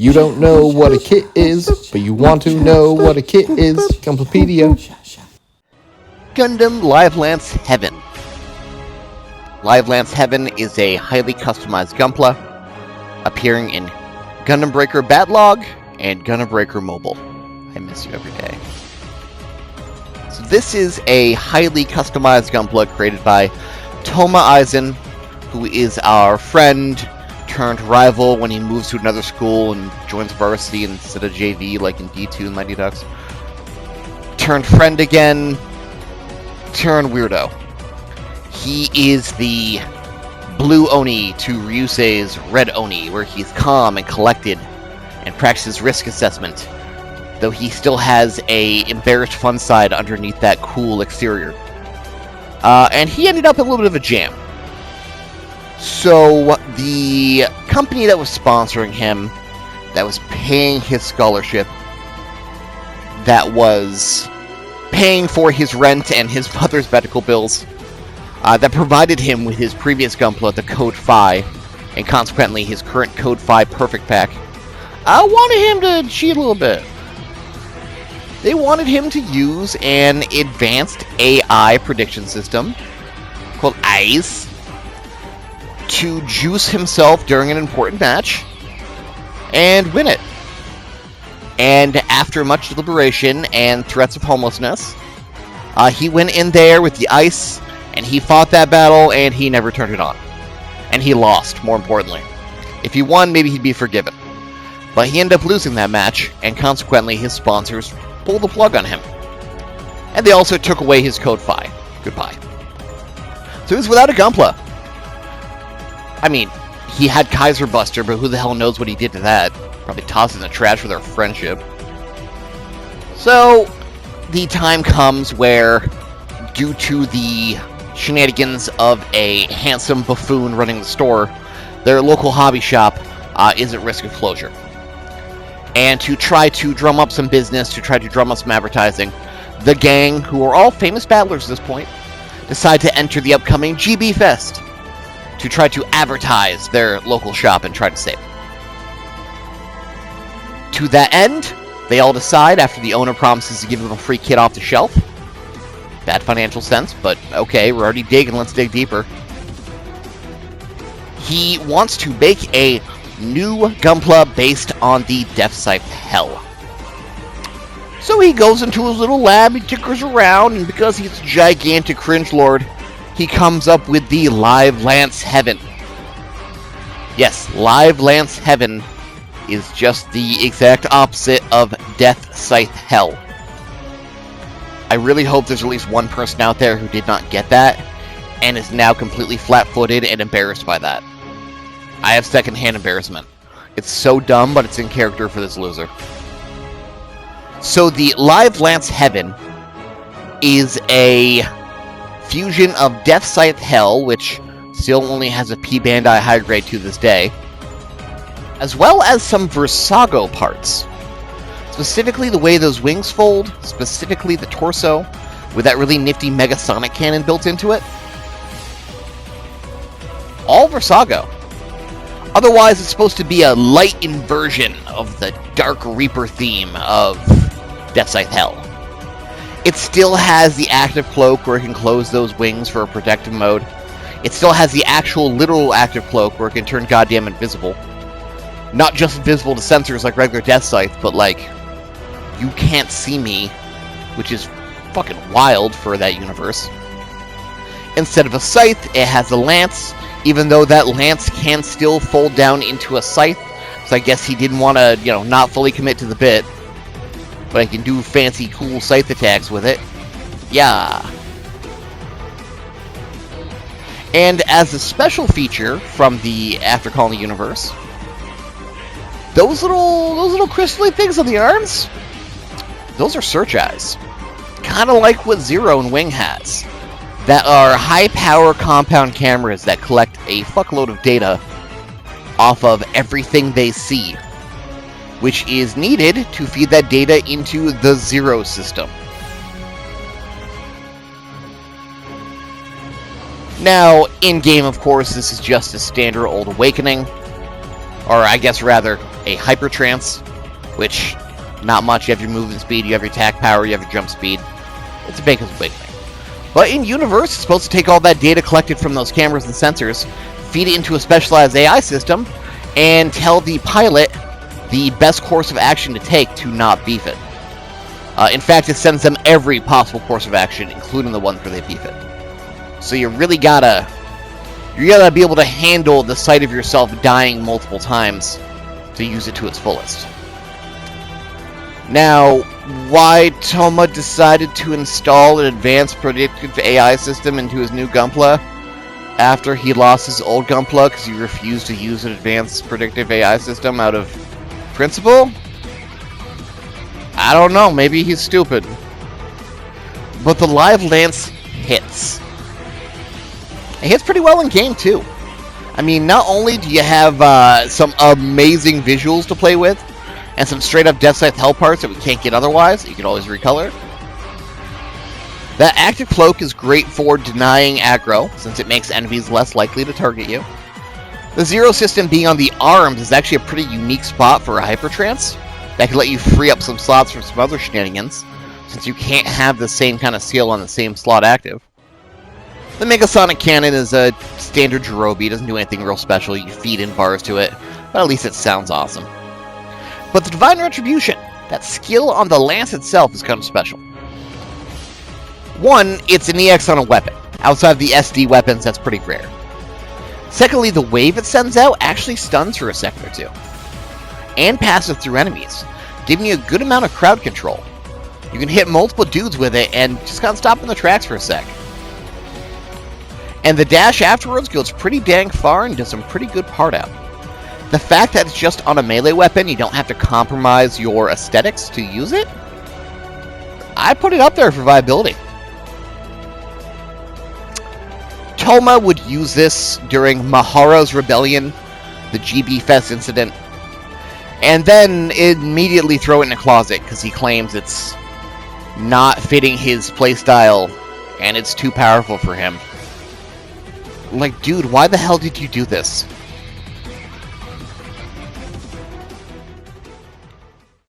You don't know what a kit is, but you want to know what a kit is. Gunplapedia. Gundam Livelance Heaven. Livelance Heaven is a highly customized Gunpla, appearing in Gundam Breaker Batlog and Gundam Breaker Mobile. I miss you every day. So this is a highly customized Gunpla created by Toma Eisen, who is our friend turned rival when he moves to another school and joins varsity instead of JV like in D2 and Mighty Ducks. Turned friend again, turned weirdo. He is the blue Oni to Ryusei's red Oni, where he's calm and collected and practices risk assessment, though he still has a embarrassed fun side underneath that cool exterior. And he ended up in a little bit of a jam. So the company that was sponsoring him, that was paying his scholarship, that was paying for his rent and his mother's medical bills, that provided him with his previous Gunpla, the Code Phi, and consequently his current Code Phi Perfect Pack, wanted him to cheat a little bit. They wanted him to use an advanced AI prediction system called ICE to juice himself during an important match and win it. And after much deliberation and threats of homelessness, he went in there with the ICE and he fought that battle and he never turned it on. And he lost, more importantly. If he won, maybe he'd be forgiven. But he ended up losing that match, and consequently his sponsors pulled the plug on him. And they also took away his Code Phi. Goodbye. So he was without a Gunpla. I mean, he had Kaiser Buster, but who the hell knows what he did to that? Probably tossed in the trash for their friendship. So, the time comes where, due to the shenanigans of a handsome buffoon running the store, their local hobby shop is at risk of closure. And to try to drum up some business, to try to drum up some advertising, the gang, who are all famous battlers at this point, decide to enter the upcoming GB Fest to try to advertise their local shop and try to save it. To that end, they all decide, after the owner promises to give them a free kit off the shelf. Bad financial sense, but okay, we're already digging, let's dig deeper. He wants to make a new Gunpla based on the Death Scythe Hell. So he goes into his little lab, he tinkers around, and because he's a gigantic cringelord, he comes up with the Livelance Heaven. Yes, Livelance Heaven is just the exact opposite of Death Scythe Hell. I really hope there's at least one person out there who did not get that, and is now completely flat-footed and embarrassed by that. I have secondhand embarrassment. It's so dumb, but it's in character for this loser. So the Livelance Heaven is a fusion of Death Scythe Hell, which still only has a P-Bandai high grade to this day, as well as some Versago parts. Specifically the way those wings fold, specifically the torso, with that really nifty Megasonic cannon built into it. All Versago. Otherwise, it's supposed to be a light inversion of the Dark Reaper theme of Death Scythe Hell. It still has the active cloak where it can close those wings for a protective mode. It still has the actual literal active cloak where it can turn goddamn invisible. Not just invisible to sensors like regular Death Scythe, but like, you can't see me, which is fucking wild for that universe. Instead of a scythe, it has a lance, even though that lance can still fold down into a scythe. So I guess he didn't want to, not fully commit to the bit. But I can do fancy, cool scythe attacks with it. Yeah. And as a special feature from the After Colony universe, those little crystal-y things on the arms, those are search eyes. Kind of like what Zero and Wing has. That are high-power compound cameras that collect a fuckload of data off of everything they see, which is needed to feed that data into the Zero system. Now, in-game, of course, this is just a standard Old Awakening, or I guess rather, a hyper trance, which, not much. You have your movement speed, you have your attack power, you have your jump speed. It's a big thing. But in universe, it's supposed to take all that data collected from those cameras and sensors, feed it into a specialized AI system, and tell the pilot the best course of action to take to not beef it. In fact, it sends them every possible course of action, including the ones where they beef it. So you really gotta be able to handle the sight of yourself dying multiple times to use it to its fullest. Now, why Toma decided to install an advanced predictive AI system into his new Gunpla after he lost his old Gunpla because he refused to use an advanced predictive AI system out of principle? I don't know, maybe he's stupid. But the Livelance hits. It hits pretty well in game, too. I mean, not only do you have some amazing visuals to play with, and some straight-up Death Scythe hell parts that we can't get otherwise, that you can always recolor. That active cloak is great for denying aggro, since it makes enemies less likely to target you. The zero system being on the arms is actually a pretty unique spot for a hyper trance that can let you free up some slots for some other shenanigans, since you can't have the same kind of skill on the same slot active. The Megasonic Cannon is a standard Jirobi, doesn't do anything real special, you feed in bars to it, but at least it sounds awesome. But the Divine Retribution, that skill on the lance itself, is kind of special. One, it's an EX on a weapon. Outside of the SD weapons, that's pretty rare. Secondly, the wave it sends out actually stuns for a second or two. And passes through enemies, giving you a good amount of crowd control. You can hit multiple dudes with it and just kind of stop in the tracks for a sec. And the dash afterwards goes pretty dang far and does some pretty good part out. The fact that it's just on a melee weapon, you don't have to compromise your aesthetics to use it, I put it up there for viability. Toma would use this during Mahara's Rebellion, the GB Fest incident, and then immediately throw it in a closet because he claims it's not fitting his playstyle and it's too powerful for him. Like, dude, why the hell did you do this?